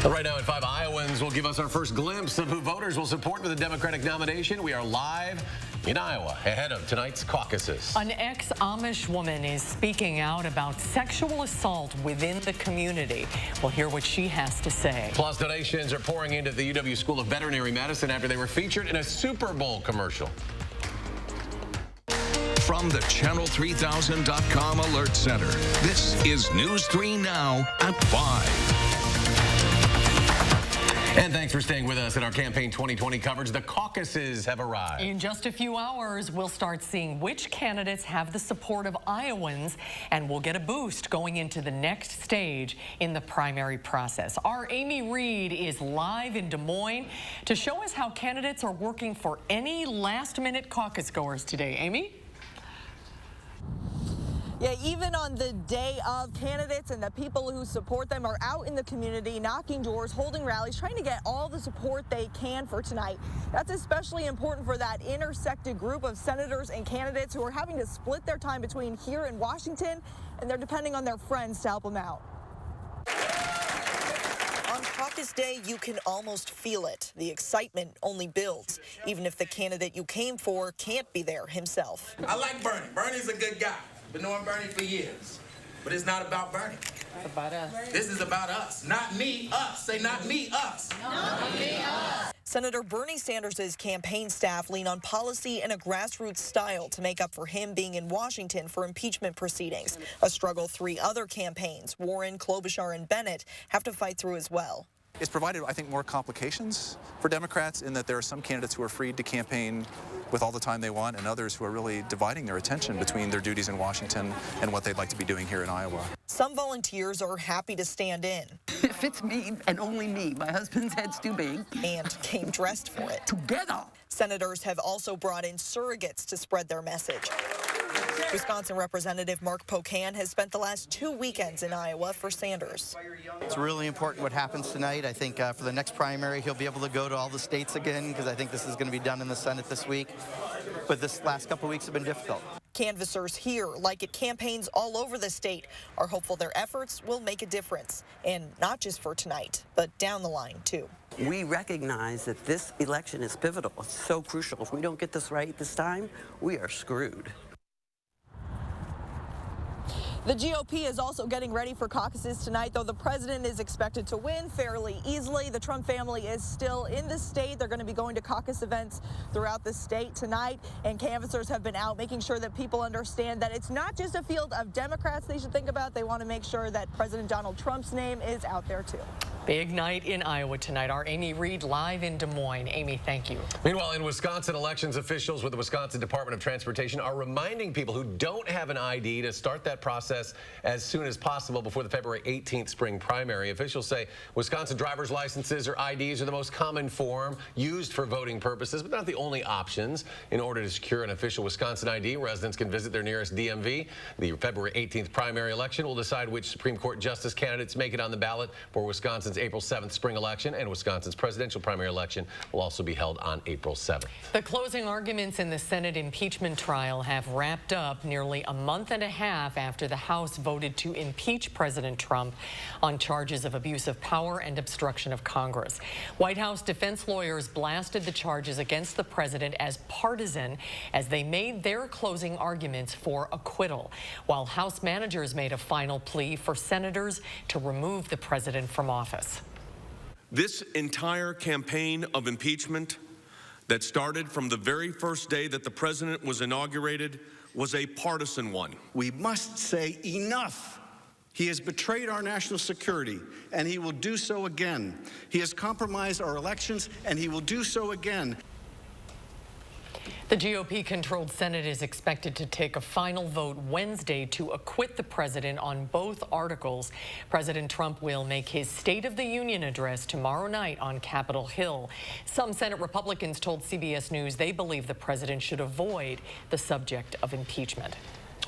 Right now at 5, Iowans will give us our first glimpse of who voters will support for the Democratic nomination. We are live in Iowa ahead of tonight's caucuses. An ex-Amish woman is speaking out about sexual assault within the community. We'll hear what she has to say. Plus, donations are pouring into the UW School of Veterinary Medicine after they were featured in a Super Bowl commercial. From the Channel3000.com Alert Center, this is News 3 Now at 5. And thanks for staying with us in our Campaign 2020 coverage. The caucuses have arrived. In just a few hours, we'll start seeing which candidates have the support of Iowans, and we'll get a boost going into the next stage in the primary process. Our Amy Reed is live in Des Moines to show us how candidates are working for any last-minute caucus goers today. Amy? Yeah, even on the day of, candidates and the people who support them are out in the community, knocking doors, holding rallies, trying to get all the support they can for tonight. That's especially important for that intersected group of senators and candidates who are having to split their time between here and Washington, and they're depending on their friends to help them out. On caucus day, you can almost feel it. The excitement only builds, even if the candidate you came for can't be there himself. I like Bernie. Bernie's a good guy. Been knowing Bernie for years. But it's not about Bernie. It's about us. This is about us. Not me, us. Say not me, us. Not me, us. Senator Bernie Sanders' campaign staff lean on policy and a grassroots style to make up for him being in Washington for impeachment proceedings, a struggle 3 other campaigns, Warren, Klobuchar, and Bennett, have to fight through as well. It's provided, I think, more complications for Democrats in that there are some candidates who are free to campaign with all the time they want and others who are really dividing their attention between their duties in Washington and what they'd like to be doing here in Iowa. Some volunteers are happy to stand in. If it's me and only me, my husband's head's too big. And came dressed for it. Together. Senators have also brought in surrogates to spread their message. Wisconsin Representative Mark Pocan has spent the last 2 weekends in Iowa for Sanders. It's really important what happens tonight. I think for the next primary, he'll be able to go to all the states again because I think this is going to be done in the Senate this week. But this last couple of weeks have been difficult. Canvassers here, like at campaigns all over the state, are hopeful their efforts will make a difference. And not just for tonight, but down the line, too. We recognize that this election is pivotal. It's so crucial. If we don't get this right this time, we are screwed. The GOP is also getting ready for caucuses tonight, though the president is expected to win fairly easily. The Trump family is still in the state. They're going to be going to caucus events throughout the state tonight, and canvassers have been out making sure that people understand that it's not just a field of Democrats they should think about. They want to make sure that President Donald Trump's name is out there, too. Big night in Iowa tonight. Our Amy Reed live in Des Moines. Amy, thank you. Meanwhile, in Wisconsin, elections officials with the Wisconsin Department of Transportation are reminding people who don't have an ID to start that process as soon as possible before the February 18th spring primary. Officials say Wisconsin driver's licenses or IDs are the most common form used for voting purposes, but not the only options. In order to secure an official Wisconsin ID, residents can visit their nearest DMV. The February 18th primary election will decide which Supreme Court justice candidates make it on the ballot for Wisconsin's April 7th spring election, and Wisconsin's presidential primary election will also be held on April 7th. The closing arguments in the Senate impeachment trial have wrapped up nearly a month and a half after the House voted to impeach President Trump on charges of abuse of power and obstruction of Congress. White House defense lawyers blasted the charges against the president as partisan as they made their closing arguments for acquittal, while House managers made a final plea for senators to remove the president from office. This entire campaign of impeachment that started from the very first day that the president was inaugurated was a partisan one. We must say enough. He has betrayed our national security, and he will do so again. He has compromised our elections, and he will do so again. The GOP-controlled Senate is expected to take a final vote Wednesday to acquit the president on both articles. President Trump will make his State of the Union address tomorrow night on Capitol Hill. Some Senate Republicans told CBS News they believe the president should avoid the subject of impeachment.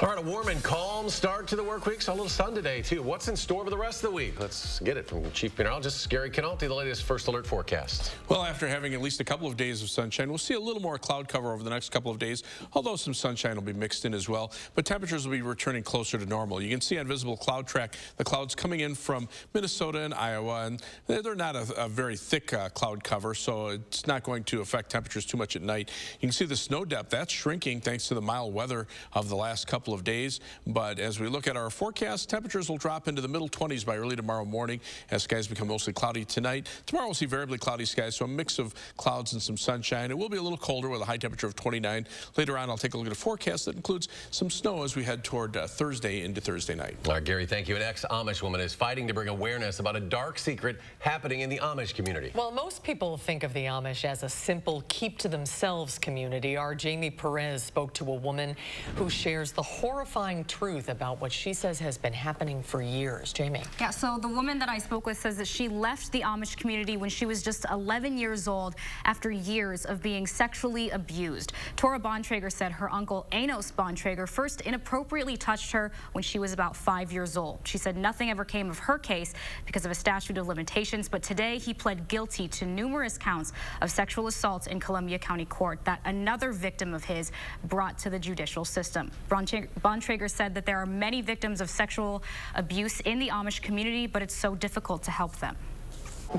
All right, a warm and calm start to the work week. Saw a little sun today, too. What's in store for the rest of the week? Let's get it from Chief Meteorologist Gary Canalti, the latest First Alert forecast. Well, after having at least a couple of days of sunshine, we'll see a little more cloud cover over the next couple of days, although some sunshine will be mixed in as well. But temperatures will be returning closer to normal. You can see on visible cloud track the clouds coming in from Minnesota and Iowa, and they're not a very thick cloud cover, so it's not going to affect temperatures too much at night. You can see the snow depth, that's shrinking thanks to the mild weather of the last couple of days. But as we look at our forecast, temperatures will drop into the middle 20s by early tomorrow morning as skies become mostly cloudy tonight. Tomorrow we'll see variably cloudy skies, so a mix of clouds and some sunshine. It will be a little colder with a high temperature of 29. Later on, I'll take a look at a forecast that includes some snow as we head toward Thursday into Thursday night. All right, Gary, thank you. An ex-Amish woman is fighting to bring awareness about a dark secret happening in the Amish community. Well, most people think of the Amish as a simple keep-to-themselves community. Our Jamie Perez spoke to a woman who shares the horrifying truth about what she says has been happening for years. Jamie. Yeah, so the woman that I spoke with says that she left the Amish community when she was just 11 years old after years of being sexually abused. Tora Bontrager said her uncle Enos Bontrager first inappropriately touched her when she was about 5 years old. She said nothing ever came of her case because of a statute of limitations, but today he pled guilty to numerous counts of sexual assault in Columbia County Court that another victim of his brought to the judicial system. Bontrager said that there are many victims of sexual abuse in the Amish community, but it's so difficult to help them.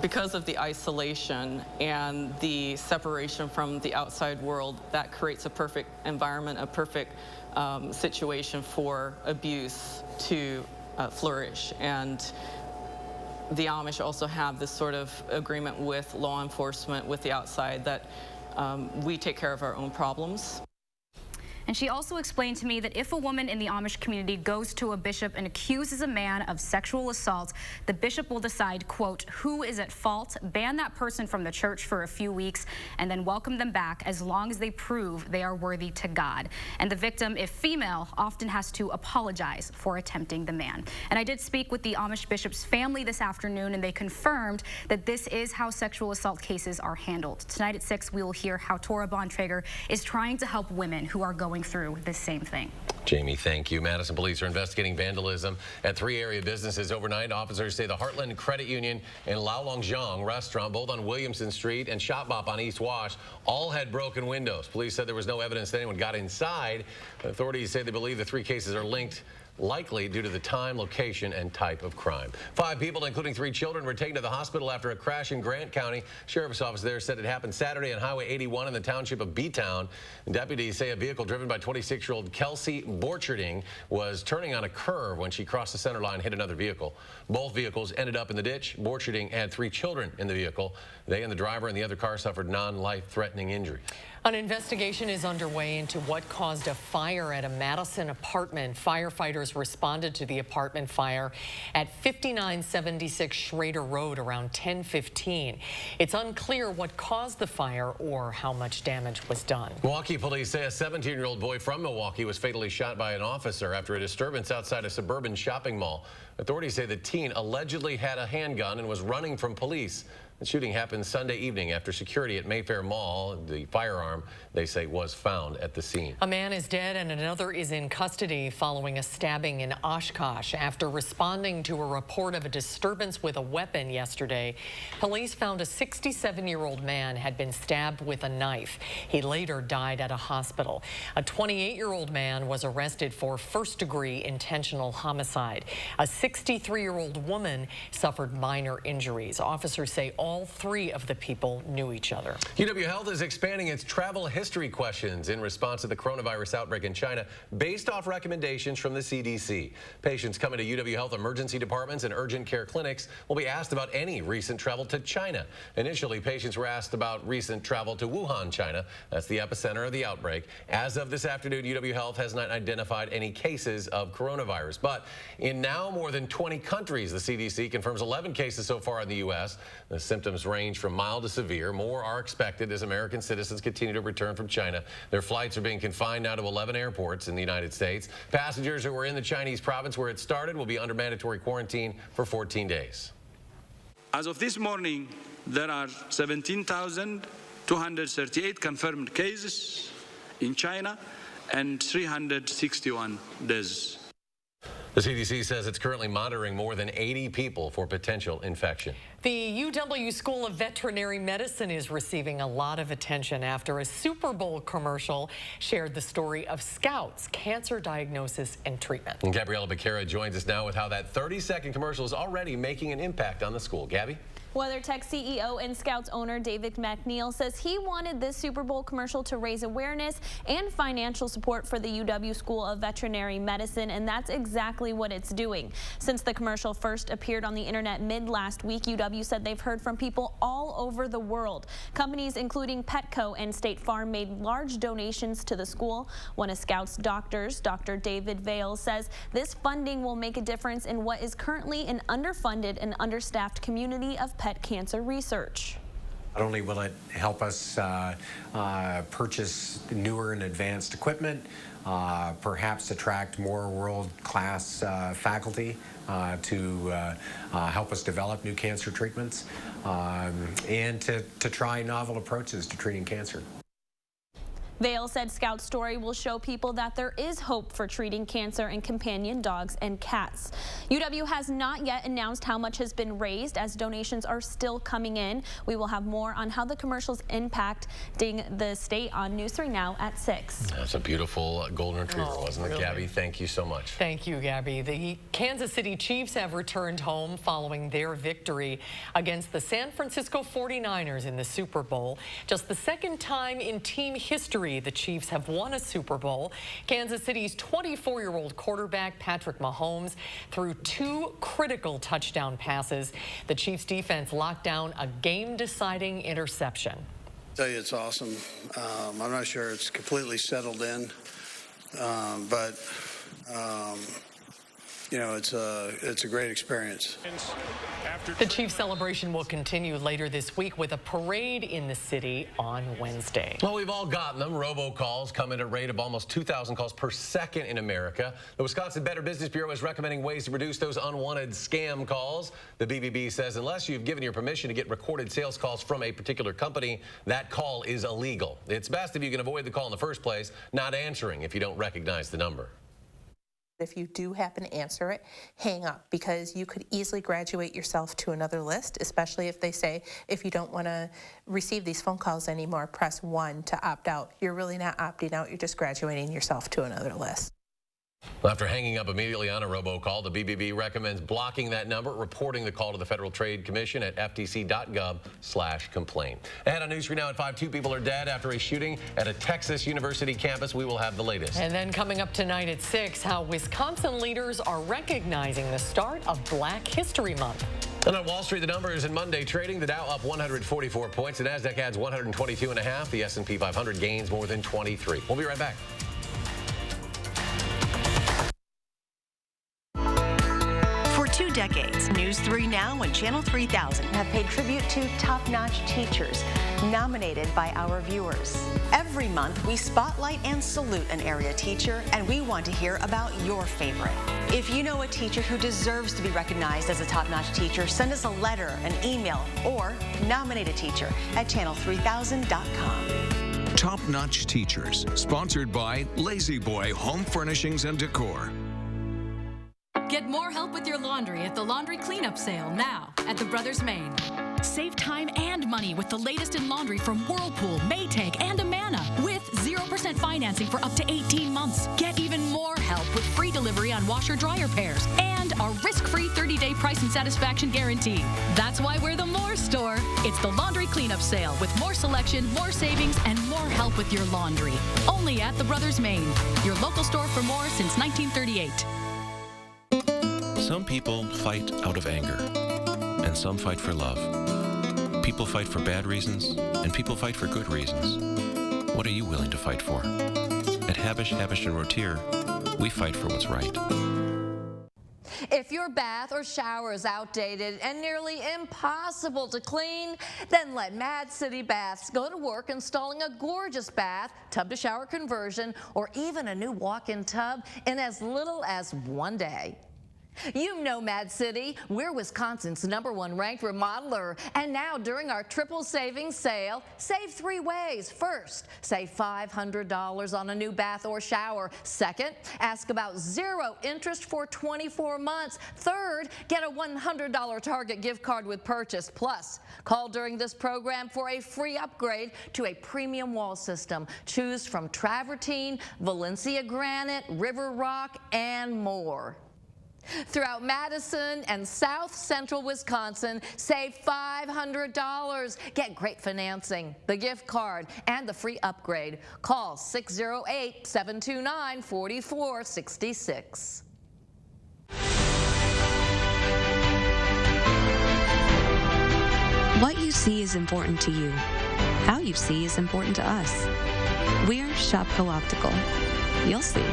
Because of the isolation and the separation from the outside world, that creates a perfect environment, a perfect situation for abuse to flourish. And the Amish also have this sort of agreement with law enforcement, with the outside, that we take care of our own problems. And she also explained to me that if a woman in the Amish community goes to a bishop and accuses a man of sexual assault, the bishop will decide, quote, who is at fault, ban that person from the church for a few weeks, and then welcome them back as long as they prove they are worthy to God. And the victim, if female, often has to apologize for attempting the man. And I did speak with the Amish bishop's family this afternoon, and they confirmed that this is how sexual assault cases are handled. Tonight at 6, we will hear how Tora Bontrager is trying to help women who are going through this same thing. Jamie, thank you. Madison police are investigating vandalism at 3 area businesses overnight. Officers say the Heartland Credit Union and Lao Longjiang restaurant, both on Williamson Street, and Shop Bop on East Wash, all had broken windows. Police said there was no evidence that anyone got inside. Authorities say they believe the 3 cases are linked, likely due to the time, location, and type of crime. 5 people, including 3 children, were taken to the hospital after a crash in Grant County. Sheriff's office there said it happened Saturday on Highway 81 in the township of B-Town. Deputies say a vehicle driven by 26-year-old Kelsey Borcherding was turning on a curve when she crossed the center line and hit another vehicle. Both vehicles ended up in the ditch. Borcherding had 3 children in the vehicle. They and the driver and the other car suffered non-life-threatening injuries. An investigation is underway into what caused a fire at a Madison apartment. Firefighters responded to the apartment fire at 5976 Schrader Road around 10:15. It's unclear what caused the fire or how much damage was done. Milwaukee police say a 17-year-old boy from Milwaukee was fatally shot by an officer after a disturbance outside a suburban shopping mall. Authorities say the teen allegedly had a handgun and was running from police. The shooting happened Sunday evening after security at Mayfair Mall. The firearm, they say, was found at the scene. A man is dead and another is in custody following a stabbing in Oshkosh. After responding to a report of a disturbance with a weapon yesterday, police found a 67-year-old man had been stabbed with a knife. He later died at a hospital. A 28-year-old man was arrested for first-degree intentional homicide. A 63-year-old woman suffered minor injuries. Officers say all 3 of the people knew each other. UW Health is expanding its travel history questions in response to the coronavirus outbreak in China based off recommendations from the CDC. Patients coming to UW Health emergency departments and urgent care clinics will be asked about any recent travel to China. Initially, patients were asked about recent travel to Wuhan, China. That's the epicenter of the outbreak. As of this afternoon, UW Health has not identified any cases of coronavirus. But in now more than 20 countries, the CDC confirms 11 cases so far in the U.S. The symptoms range from mild to severe. More are expected as American citizens continue to return from China. Their flights are being confined now to 11 airports in the United States. Passengers who were in the Chinese province where it started will be under mandatory quarantine for 14 days. As of this morning, there are 17,238 confirmed cases in China and 361 deaths. The CDC says it's currently monitoring more than 80 people for potential infection. The UW School of Veterinary Medicine is receiving a lot of attention after a Super Bowl commercial shared the story of Scouts, cancer diagnosis and treatment. And Gabriella Becerra joins us now with how that 30-second commercial is already making an impact on the school. Gabby? WeatherTech CEO and Scouts owner David McNeil says he wanted this Super Bowl commercial to raise awareness and financial support for the UW School of Veterinary Medicine, and that's exactly what it's doing. Since the commercial first appeared on the internet mid-last week, UW said they've heard from people all over the world. Companies including Petco and State Farm made large donations to the school. One of Scouts' doctors, Dr. David Vale, says this funding will make a difference in what is currently an underfunded and understaffed community of pet cancer research. Not only will it help us purchase newer and advanced equipment, perhaps attract more world-class faculty to help us develop new cancer treatments, and to try novel approaches to treating cancer. Vale said Scout's story will show people that there is hope for treating cancer in companion dogs and cats. UW has not yet announced how much has been raised, as donations are still coming in. We will have more on how the commercials impacting the state on News 3 Now at 6. That's a beautiful golden retriever, wasn't it, really? Gabby? Thank you so much. Thank you, Gabby. The Kansas City Chiefs have returned home following their victory against the San Francisco 49ers in the Super Bowl. Just the second time in team history the Chiefs have won a Super Bowl. Kansas City's 24-year-old quarterback Patrick Mahomes threw 2 critical touchdown passes. The Chiefs defense locked down a game-deciding interception. I tell you, it's awesome. I'm not sure it's completely settled in, but you know, it's a great experience. The Chiefs celebration will continue later this week with a parade in the city on Wednesday. Well, we've all gotten them. Robocalls come at a rate of almost 2,000 calls per second in America. The Wisconsin Better Business Bureau is recommending ways to reduce those unwanted scam calls. The BBB says unless you've given your permission to get recorded sales calls from a particular company, that call is illegal. It's best if you can avoid the call in the first place, not answering if you don't recognize the number. If you do happen to answer it, hang up, because you could easily graduate yourself to another list, especially if they say, if you don't want to receive these phone calls anymore, press 1 to opt out. You're really not opting out, you're just graduating yourself to another list. After hanging up immediately on a robocall, the BBB recommends blocking that number, reporting the call to the Federal Trade Commission at ftc.gov/complain. And on News 3 Now at 5, 2 people are dead after a shooting at a Texas University campus. We will have the latest. And then coming up tonight at 6, how Wisconsin leaders are recognizing the start of Black History Month. And on Wall Street, the numbers in Monday trading, the Dow up 144 points, the Nasdaq adds 122.5, the S&P 500 gains more than 23. We'll be right back. For 2 decades, News 3 Now and Channel 3000 have paid tribute to top-notch teachers nominated by our viewers. Every month, we spotlight and salute an area teacher, and we want to hear about your favorite. If you know a teacher who deserves to be recognized as a top-notch teacher, send us a letter, an email, or nominate a teacher at channel3000.com. Top-notch teachers, sponsored by Lazy Boy Home Furnishings and Decor. Get more help with your laundry at the laundry cleanup sale now at the Brothers Maine. Save time and money with the latest in laundry from Whirlpool, Maytag, and Amana with 0% financing for up to 18 months. Get even more help with free delivery on washer-dryer pairs and a risk-free 30-day price and satisfaction guarantee. That's why we're the More Store. It's the laundry cleanup sale with more selection, more savings, and more help with your laundry. Only at the Brothers Maine, your local store for more since 1938. Some people fight out of anger, and some fight for love. People fight for bad reasons, and people fight for good reasons. What are you willing to fight for? At Habish, & Rotier, we fight for what's right. If your bath or shower is outdated and nearly impossible to clean, then let Mad City Baths go to work installing a gorgeous bath, tub-to-shower conversion, or even a new walk-in tub in as little as 1 day. You know Mad City. We're Wisconsin's #1 ranked remodeler. And now during our triple savings sale, save 3 ways. First, save $500 on a new bath or shower. Second, ask about 0 interest for 24 months. Third, get a $100 Target gift card with purchase. Plus, call during this program for a free upgrade to a premium wall system. Choose from travertine, Valencia granite, river rock, and more. Throughout Madison and South Central Wisconsin, save $500. Get great financing, the gift card, and the free upgrade. Call 608-729-4466. What you see is important to you. How you see is important to us. We're Shopco Optical. You'll see.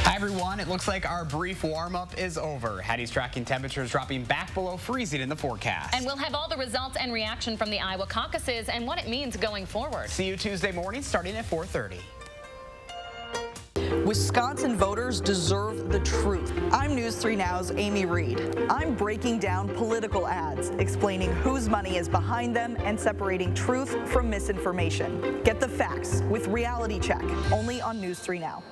Hi everyone, it looks like our brief warm-up is over. Hattie's tracking temperatures dropping back below freezing in the forecast. And we'll have all the results and reaction from the Iowa caucuses and what it means going forward. See you Tuesday morning starting at 4:30. Wisconsin voters deserve the truth. I'm News 3 Now's Amy Reed. I'm breaking down political ads, explaining whose money is behind them and separating truth from misinformation. Get the facts with Reality Check, only on News 3 Now.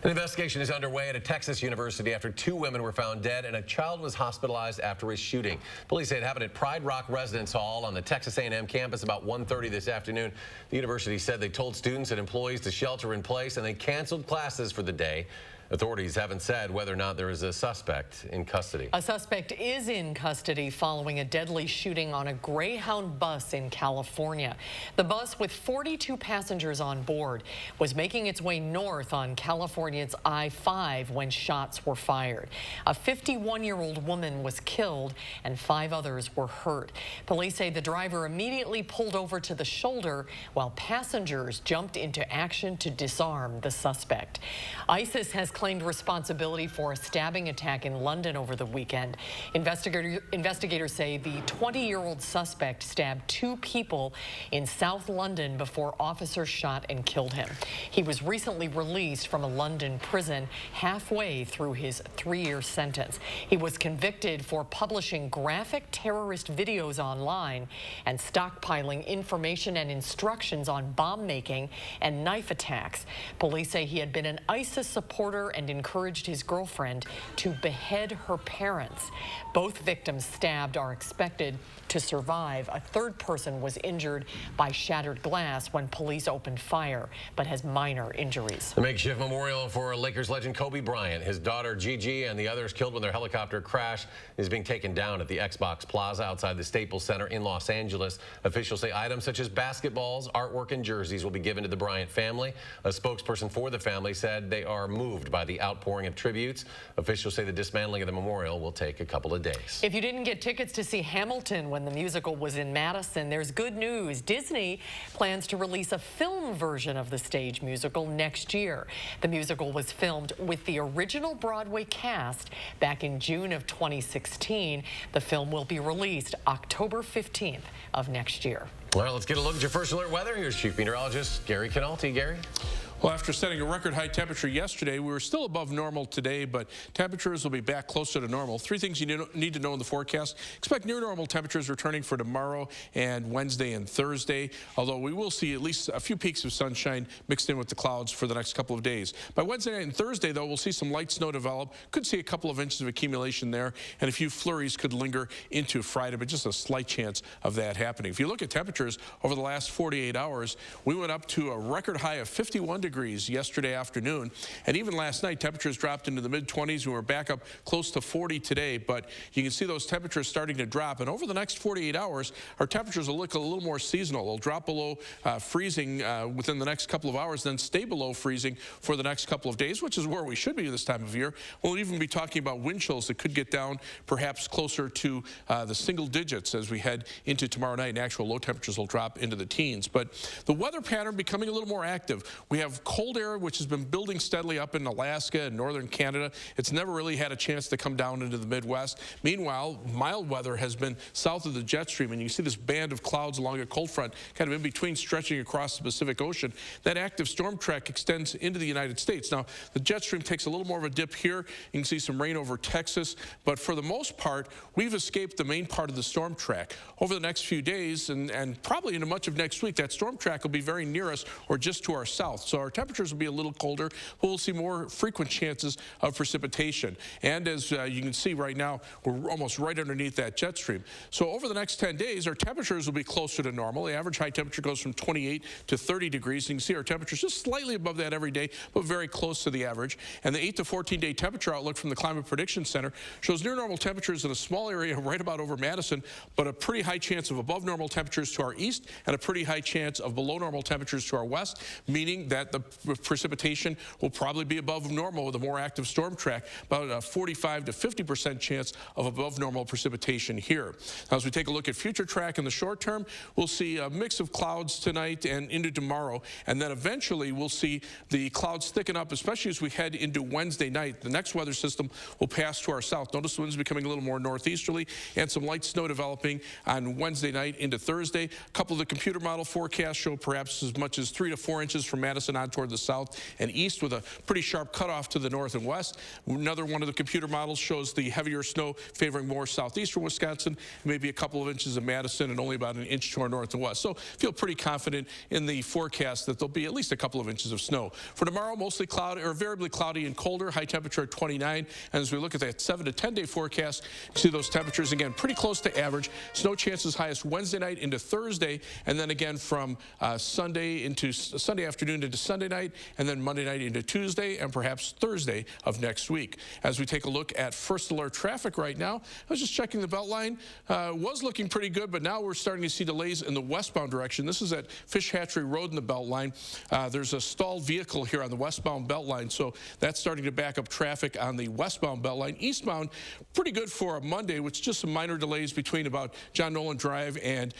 An investigation is underway at a Texas university after 2 women were found dead and a child was hospitalized after a shooting. Police say it happened at Pride Rock Residence Hall on the Texas A&M campus about 1:30 this afternoon. The university said they told students and employees to shelter in place and they canceled classes for the day. Authorities haven't said whether or not there is a suspect in custody. A suspect is in custody following a deadly shooting on a Greyhound bus in California. The bus with 42 passengers on board was making its way north on California's I-5 when shots were fired. A 51-year-old woman was killed and 5 others were hurt. Police say the driver immediately pulled over to the shoulder while passengers jumped into action to disarm the suspect. ISIS has claimed responsibility for a stabbing attack in London over the weekend. Investigators say the 20-year-old suspect stabbed 2 people in South London before officers shot and killed him. He was recently released from a London prison halfway through his 3-year sentence. He was convicted for publishing graphic terrorist videos online and stockpiling information and instructions on bomb making and knife attacks. Police say he had been an ISIS supporter and encouraged his girlfriend to behead her parents. Both victims stabbed are expected to survive. A 3rd person was injured by shattered glass when police opened fire, but has minor injuries. The makeshift memorial for Lakers legend Kobe Bryant, his daughter Gigi, and the others killed when their helicopter crashed is being taken down at the Xbox Plaza outside the Staples Center in Los Angeles. Officials say items such as basketballs, artwork, and jerseys will be given to the Bryant family. A spokesperson for the family said they are moved by the outpouring of tributes. Officials say the dismantling of the memorial will take a couple of days. If you didn't get tickets to see Hamilton when the musical was in Madison, there's good news. Disney plans to release a film version of the stage musical next year. The musical was filmed with the original Broadway cast back in June of 2016. The film will be released October 15th of next year. All right, let's get a look at your first alert weather. Here's Chief Meteorologist Gary Canalti. Gary? Well, after setting a record high temperature yesterday, we were still above normal today, but temperatures will be back closer to normal. 3 things you need to know in the forecast. Expect near normal temperatures returning for tomorrow and Wednesday and Thursday, although we will see at least a few peaks of sunshine mixed in with the clouds for the next couple of days. By Wednesday night and Thursday, though, we'll see some light snow develop. Could see a couple of inches of accumulation there, and a few flurries could linger into Friday, but just a slight chance of that happening. If you look at temperatures over the last 48 hours, we went up to a record high of 51 degrees yesterday afternoon, and even last night temperatures dropped into the mid-20s and we're back up close to 40 today, but you can see those temperatures starting to drop, and over the next 48 hours our temperatures will look a little more seasonal. They'll drop below freezing within the next couple of hours, then stay below freezing for the next couple of days, which is where we should be this time of year. We'll even be talking about wind chills that could get down perhaps closer to the single digits as we head into tomorrow night, and actual low temperatures will drop into the teens. But the weather pattern becoming a little more active. We have have cold air, which has been building steadily up in Alaska and northern Canada. It's never really had a chance to come down into the Midwest. Meanwhile, mild weather has been south of the jet stream, and you see this band of clouds along a cold front kind of in between stretching across the Pacific Ocean. That active storm track extends into the United States. Now, the jet stream takes a little more of a dip here. You can see some rain over Texas, but for the most part, we've escaped the main part of the storm track. Over the next few days and probably into much of next week, that storm track will be very near us or just to our south. So our temperatures will be a little colder, but we'll see more frequent chances of precipitation. And as you can see right now, we're almost right underneath that jet stream. So over the next 10 days, our temperatures will be closer to normal. The average high temperature goes from 28 to 30 degrees. And you can see our temperatures just slightly above that every day, but very close to the average. And the 8 to 14-day temperature outlook from the Climate Prediction Center shows near normal temperatures in a small area right about over Madison, but a pretty high chance of above normal temperatures to our east and a pretty high chance of below normal temperatures to our west, meaning that the precipitation will probably be above normal with a more active storm track, about a 45 to 50% chance of above normal precipitation here. Now, as we take a look at future track in the short term, we'll see a mix of clouds tonight and into tomorrow, and then eventually we'll see the clouds thicken up, especially as we head into Wednesday night. The next weather system will pass to our south. Notice the winds becoming a little more northeasterly and some light snow developing on Wednesday night into Thursday. A couple of the computer model forecasts show perhaps as much as 3 to 4 inches from Madison on toward the south and east with a pretty sharp cutoff to the north and west. Another one of the computer models shows the heavier snow favoring more southeastern Wisconsin, maybe a couple of inches of Madison and only about an inch to our north and west. So feel pretty confident in the forecast that there'll be at least a couple of inches of snow. For tomorrow, mostly cloudy or variably cloudy and colder, high temperature at 29. And as we look at that 7 to 10 day forecast, you see those temperatures again pretty close to average. Snow chances highest Wednesday night into Thursday, and then again from Sunday afternoon into Sunday night, and then Monday night into Tuesday, and perhaps Thursday of next week. As we take a look at first alert traffic right now, I was just checking the Beltline. Was looking pretty good, but now we're starting to see delays in the westbound direction. This is at Fish Hatchery Road in the Beltline. There's a stalled vehicle here on the westbound Beltline, so that's starting to back up traffic on the westbound Beltline. Eastbound, pretty good for a Monday, with just some minor delays between about John Nolan Drive and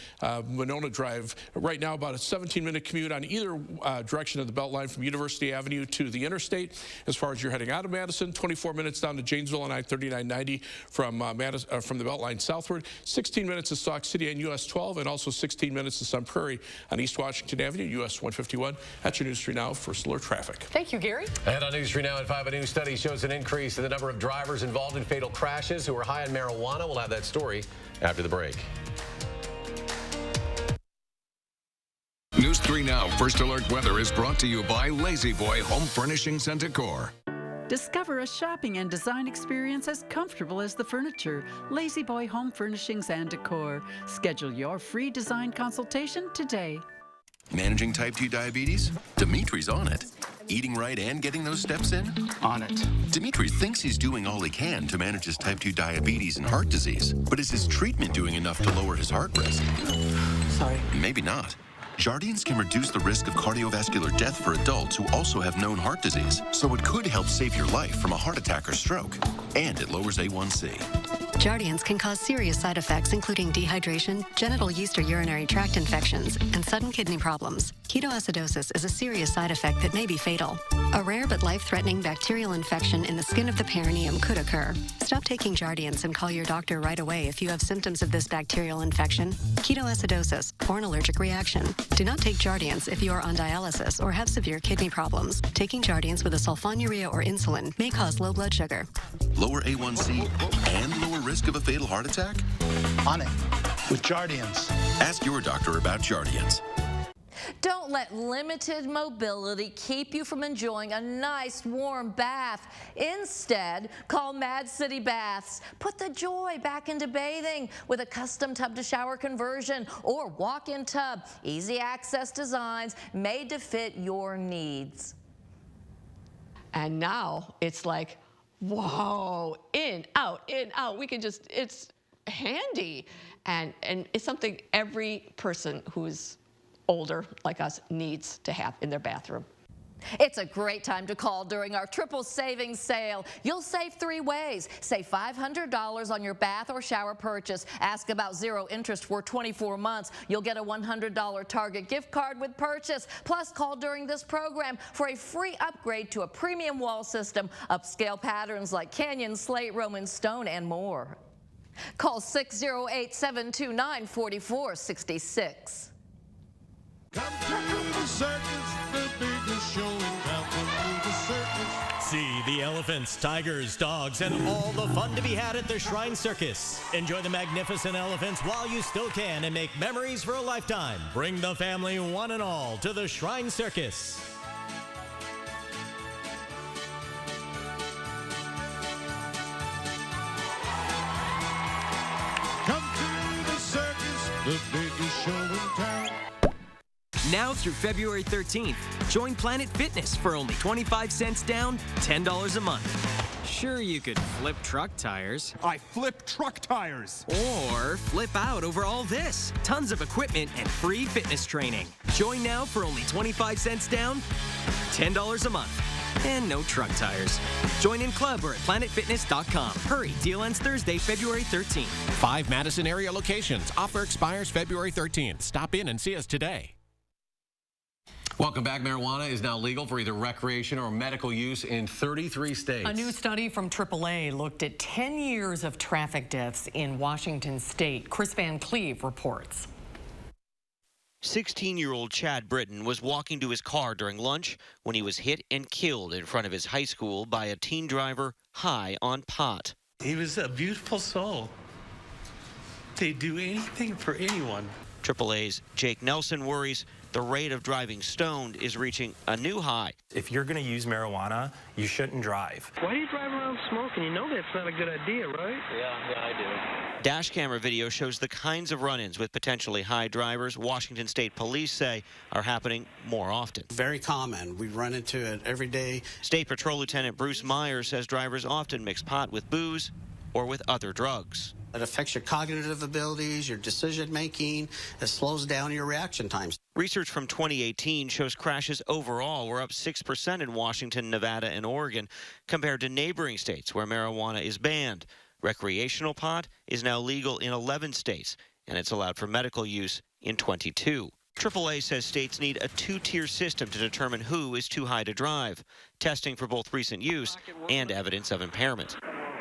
Monona Drive. Right now, about a 17-minute commute on either direction of the Beltline from University Avenue to the interstate. As far as you're heading out of Madison, 24 minutes down to Janesville on I-3990 from the Beltline southward, 16 minutes to Sauk City on US 12, and also 16 minutes to Sun Prairie on East Washington Avenue, US 151. That's your News 3 Now First Alert Traffic. Thank you, Gary. And on News 3 Now at 5, a new study shows an increase in the number of drivers involved in fatal crashes who are high on marijuana. We'll have that story after the break. News 3 Now First Alert Weather is brought to you by Lazy Boy Home Furnishings and Decor. Discover a shopping and design experience as comfortable as the furniture. Lazy Boy Home Furnishings and Decor. Schedule your free design consultation today. Managing type 2 diabetes? Dimitri's on it. Eating right and getting those steps in? On it. Dimitri thinks he's doing all he can to manage his type 2 diabetes and heart disease. But is his treatment doing enough to lower his heart risk? Sorry. Maybe not. Jardiance can reduce the risk of cardiovascular death for adults who also have known heart disease, so it could help save your life from a heart attack or stroke. And it lowers A1C. Jardiance can cause serious side effects, including dehydration, genital yeast or urinary tract infections, and sudden kidney problems. Ketoacidosis is a serious side effect that may be fatal. A rare but life-threatening bacterial infection in the skin of the perineum could occur. Stop taking Jardiance and call your doctor right away if you have symptoms of this bacterial infection, ketoacidosis, or an allergic reaction. Do not take Jardiance if you are on dialysis or have severe kidney problems. Taking Jardiance with a sulfonylurea or insulin may cause low blood sugar. Lower A1C and lower risk of a fatal heart attack? On it with Jardiance. Ask your doctor about Jardiance. Don't let limited mobility keep you from enjoying a nice warm bath. Instead, call Mad City Baths. Put the joy back into bathing with a custom tub to shower conversion or walk-in tub. Easy access designs made to fit your needs. And now it's like, whoa, in, out, in, out. We can just, it's handy. And it's something every person who's older like us needs to have in their bathroom. It's a great time to call during our triple savings sale. You'll save 3 ways. Save $500 on your bath or shower purchase. Ask about 0 interest for 24 months. You'll get a $100 Target gift card with purchase. Plus, call during this program for a free upgrade to a premium wall system, upscale patterns like Canyon, Slate, Roman Stone, and more. Call 608-729-4466. Come to the circus, the biggest show in town. Come to the circus. See the elephants, tigers, dogs, and all the fun to be had at the Shrine Circus. Enjoy the magnificent elephants while you still can and make memories for a lifetime. Bring the family one and all to the Shrine Circus. Come to the circus, the biggest show in town. Now through February 13th, join Planet Fitness for only 25 cents down, $10 a month. Sure, you could flip truck tires. I flip truck tires. Or flip out over all this. Tons of equipment and free fitness training. Join now for only 25 cents down, $10 a month. And no truck tires. Join in club or at planetfitness.com. Hurry, deal ends Thursday, February 13th. 5 Madison area locations. Offer expires February 13th. Stop in and see us today. Welcome back. Marijuana is now legal for either recreation or medical use in 33 states. A new study from AAA looked at 10 years of traffic deaths in Washington state. Chris Van Cleve reports. 16-year-old Chad Britton was walking to his car during lunch when he was hit and killed in front of his high school by a teen driver high on pot. He was a beautiful soul. They'd do anything for anyone. AAA's Jake Nelson worries the rate of driving stoned is reaching a new high. If you're going to use marijuana, you shouldn't drive. Why do you drive around smoking? You know that's not a good idea, right? Yeah, I do. Dash camera video shows the kinds of run-ins with potentially high drivers Washington State Police say are happening more often. Very common. We run into it every day. State Patrol Lieutenant Bruce Myers says drivers often mix pot with booze or with other drugs. It affects your cognitive abilities, your decision making. It slows down your reaction times. Research from 2018 shows crashes overall were up 6% in Washington, Nevada, and Oregon compared to neighboring states where marijuana is banned. Recreational pot is now legal in 11 states, and it's allowed for medical use in 22. AAA says states need a 2-tier system to determine who is too high to drive, testing for both recent use and evidence of impairment.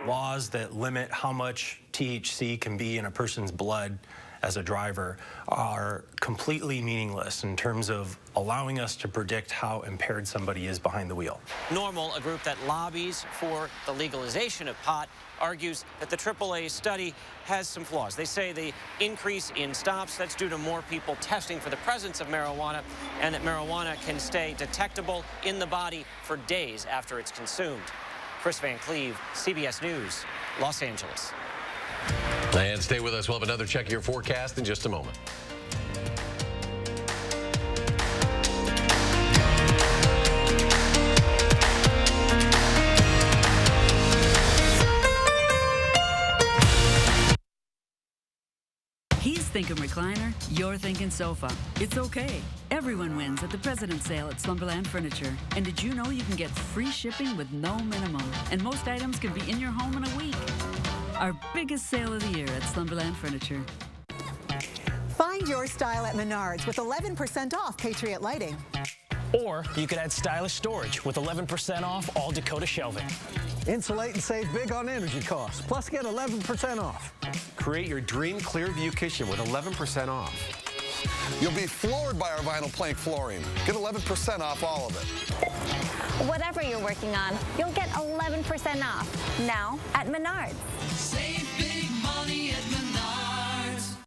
Laws that limit how much THC can be in a person's blood as a driver are completely meaningless in terms of allowing us to predict how impaired somebody is behind the wheel. Normal, a group that lobbies for the legalization of pot, argues that the AAA study has some flaws. They say the increase in stops, that's due to more people testing for the presence of marijuana, and that marijuana can stay detectable in the body for days after it's consumed. Chris Van Cleve, CBS News, Los Angeles. And stay with us. We'll have another check of your forecast in just a moment. He's thinking recliner, you're thinking sofa. It's okay. Everyone wins at the President's Sale at Slumberland Furniture. And did you know you can get free shipping with no minimum? And most items can be in your home in a week. Our biggest sale of the year at Slumberland Furniture. Find your style at Menards with 11% off Patriot Lighting. Or you could add stylish storage with 11% off all Dakota shelving. Insulate and save big on energy costs, plus get 11% off. Create your dream Clearview kitchen with 11% off. You'll be floored by our vinyl plank flooring. Get 11% off all of it. Whatever you're working on, you'll get 11% off now at Menards. Save big money at Menards.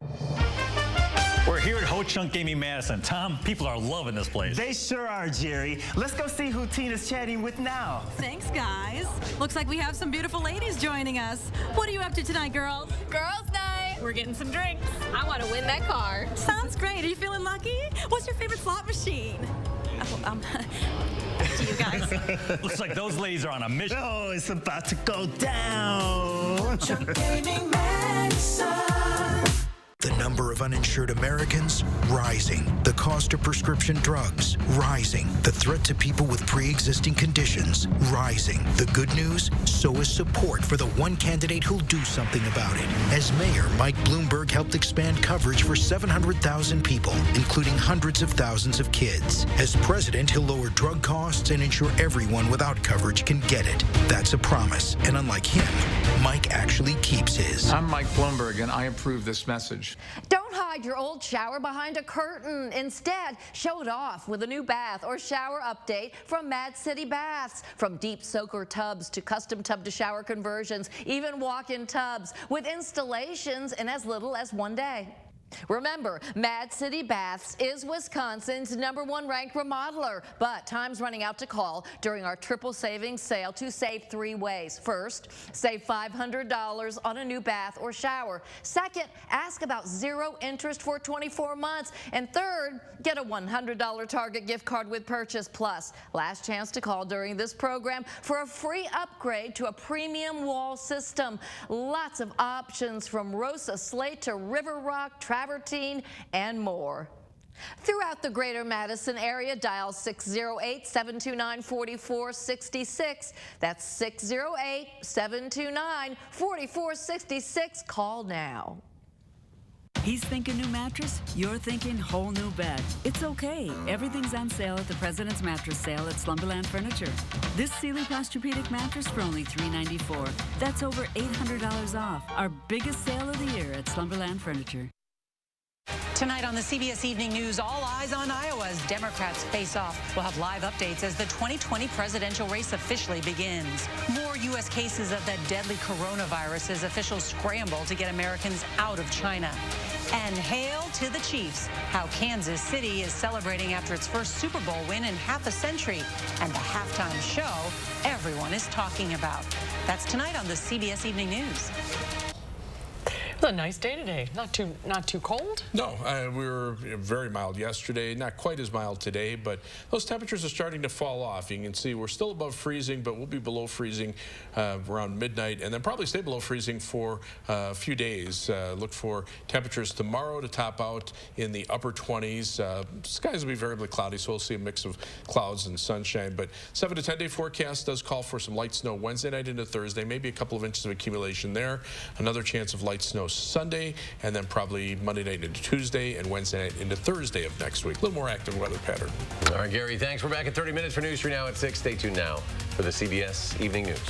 We're here at Ho Chunk Gaming Madison. Tom, people are loving this place. They sure are, Jerry. Let's go see who Tina's chatting with now. Thanks, guys. Looks like we have some beautiful ladies joining us. What are you up to tonight, girls? Girls' night. We're getting some drinks. I want to win that car. Sounds great. Are you feeling lucky? What's your favorite slot machine? To you guys. Looks like those ladies are on a mission. Oh, it's about to go down. Chunk Gaming Madison. The number of uninsured Americans rising. The cost of prescription drugs rising. The threat to people with pre-existing conditions rising. The good news? So is support for the one candidate who'll do something about it. As mayor, Mike Bloomberg helped expand coverage for 700,000 people, including hundreds of thousands of kids. As president, he'll lower drug costs and ensure everyone without coverage can get it. That's a promise. And unlike him, Mike actually keeps his. I'm Mike Bloomberg, and I approve this message. Don't hide your old shower behind a curtain. Instead, show it off with a new bath or shower update from Mad City Baths. From deep soaker tubs to custom tub-to-shower conversions, even walk-in tubs with installations in as little as 1 day. Remember, Mad City Baths is Wisconsin's #1 ranked remodeler, but time's running out to call during our triple savings sale to save 3 ways. First, save $500 on a new bath or shower. Second, ask about 0 interest for 24 months. And third, get a $100 Target gift card with purchase. Plus, last chance to call during this program for a free upgrade to a premium wall system. Lots of options from Rosa Slate to River Rock, travertine, and more. Throughout the greater Madison area, dial 608-729-4466. That's 608-729-4466. Call now. He's thinking new mattress, you're thinking whole new bed. It's okay. Everything's on sale at the President's Mattress Sale at Slumberland Furniture. This Sealy Posturepedic mattress for only $394. That's over $800 off. Our biggest sale of the year at Slumberland Furniture. Tonight on the CBS Evening News, all eyes on Iowa as Democrats face off. We'll have live updates as the 2020 presidential race officially begins. More U.S. cases of that deadly coronavirus as officials scramble to get Americans out of China. And hail to the Chiefs, how Kansas City is celebrating after its first Super Bowl win in half a century, and the halftime show everyone is talking about. That's tonight on the CBS Evening News. It's a nice day today. Not too cold? No, we were very mild yesterday. Not quite as mild today, but those temperatures are starting to fall off. You can see we're still above freezing, but we'll be below freezing around midnight, and then probably stay below freezing for a few days. Look for temperatures tomorrow to top out in the upper 20s. Skies will be variably cloudy, so we'll see a mix of clouds and sunshine. But 7 to 10 day forecast does call for some light snow Wednesday night into Thursday, maybe a couple of inches of accumulation there. Another chance of light snow Sunday, and then probably Monday night into Tuesday and Wednesday night into Thursday of next week. A little more active weather pattern. All right, Gary, thanks. We're back in 30 minutes for News 3 Now at 6. Stay tuned now for the CBS Evening News.